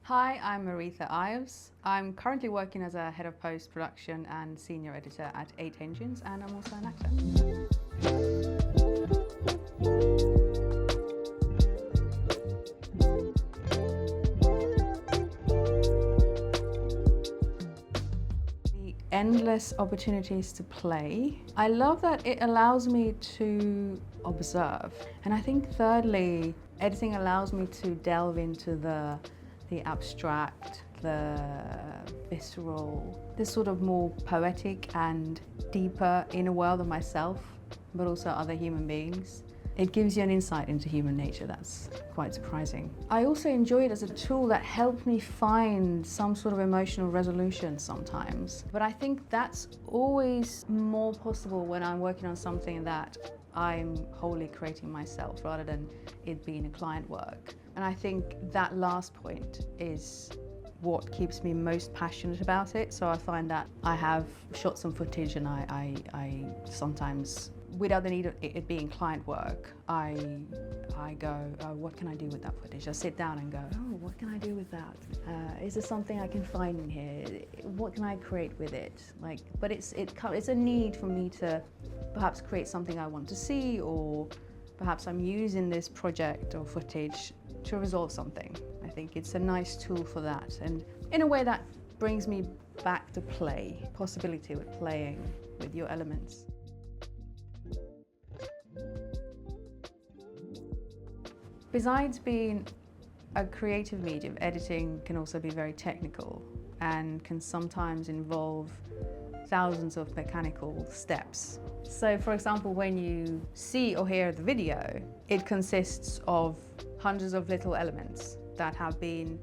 Hi, I'm Maretha Ilves. I'm currently working as a head of post-production and senior editor at 8 Engines, and I'm also an actor. The endless opportunities to play. I love that it allows me to observe. And I think thirdly, editing allows me to delve into the abstract, the visceral, this sort of more poetic and deeper inner world of myself, but also other human beings. It gives you an insight into human nature that's quite surprising. I also enjoy it as a tool that helped me find some sort of emotional resolution sometimes. But I think that's always more possible when I'm working on something that I'm wholly creating myself rather than it being a client work. And I think that last point is what keeps me most passionate about it. So I find that I have shot some footage and I sometimes, without the need of it being client work, I go, oh, what can I do with that footage? I sit down and go, oh, what can I do with that? Is there something I can find in here? What can I create with it? But it's a need for me to perhaps create something I want to see, or perhaps I'm using this project or footage to resolve something. I think it's a nice tool for that, and in a way that brings me back to play, possibility with playing with your elements. Besides being a creative medium, editing can also be very technical and can sometimes involve thousands of mechanical steps. So for example, when you see or hear the video, it consists of hundreds of little elements that have been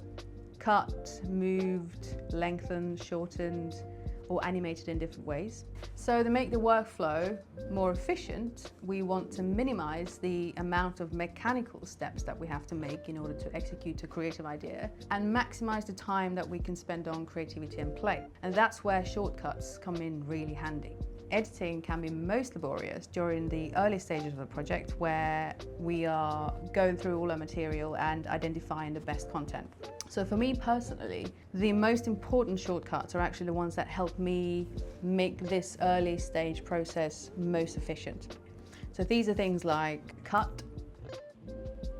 cut, moved, lengthened, shortened, or animated in different ways. So to make the workflow more efficient, we want to minimize the amount of mechanical steps that we have to make in order to execute a creative idea and maximize the time that we can spend on creativity and play. And that's where shortcuts come in really handy. Editing can be most laborious during the early stages of a project where we are going through all our material and identifying the best content. So for me personally, the most important shortcuts are actually the ones that help me make this early stage process most efficient. So these are things like cut,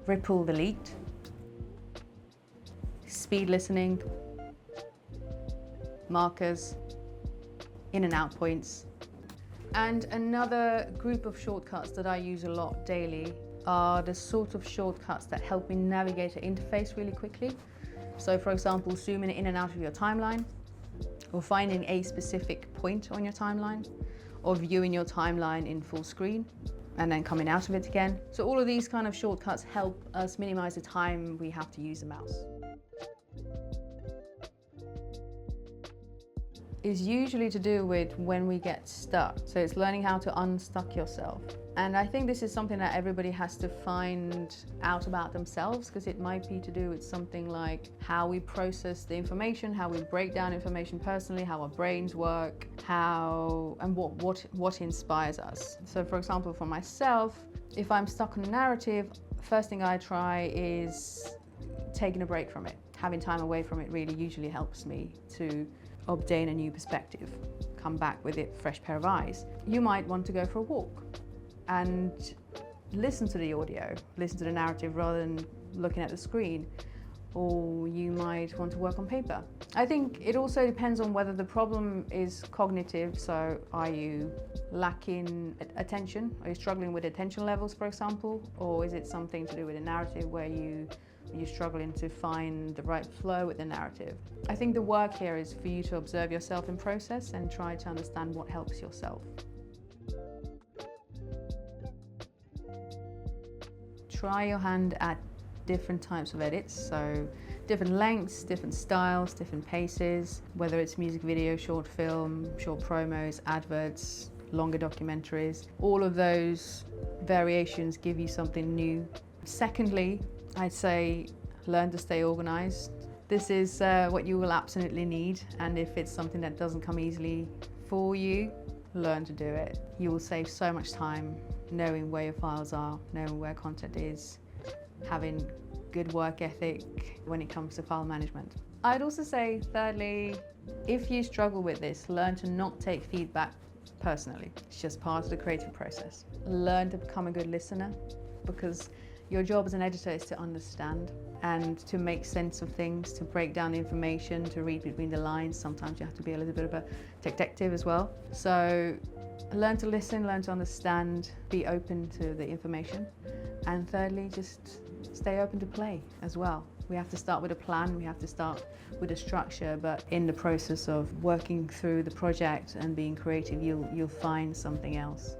ripple delete, speed listening, markers, in and out points. And another group of shortcuts that I use a lot daily are the sort of shortcuts that help me navigate an interface really quickly. So for example, zooming in and out of your timeline, or finding a specific point on your timeline, or viewing your timeline in full screen, and then coming out of it again. So all of these kind of shortcuts help us minimize the time we have to use the mouse. Is usually to do with when we get stuck. So it's learning how to unstuck yourself. And I think this is something that everybody has to find out about themselves, because it might be to do with something like how we process the information, how we break down information personally, how our brains work, and what inspires us. So for example, for myself, if I'm stuck on a narrative, first thing I try is taking a break from it. Having time away from it really usually helps me to obtain a new perspective, come back with a fresh pair of eyes. You might want to go for a walk and listen to the audio, listen to the narrative rather than looking at the screen. Or you might want to work on paper. I think it also depends on whether the problem is cognitive, so are you lacking attention? Are you struggling with attention levels, for example? Or is it something to do with a narrative where you're struggling to find the right flow with the narrative? I think the work here is for you to observe yourself in process and try to understand what helps yourself. Try your hand at different types of edits, so different lengths, different styles, different paces, whether it's music video, short film, short promos, adverts, longer documentaries. All of those variations give you something new. Secondly, I'd say learn to stay organized. This is what you will absolutely need, and if it's something that doesn't come easily for you, learn to do it. You will save so much time knowing where your files are, knowing where content is, having good work ethic when it comes to file management. I'd also say, thirdly, if you struggle with this, learn to not take feedback personally. It's just part of the creative process. Learn to become a good listener, because your job as an editor is to understand and to make sense of things, to break down information, to read between the lines. Sometimes you have to be a little bit of a detective as well. So learn to listen, learn to understand, be open to the information. And thirdly, just stay open to play as well. We have to start with a plan, we have to start with a structure, but in the process of working through the project and being creative, you'll find something else.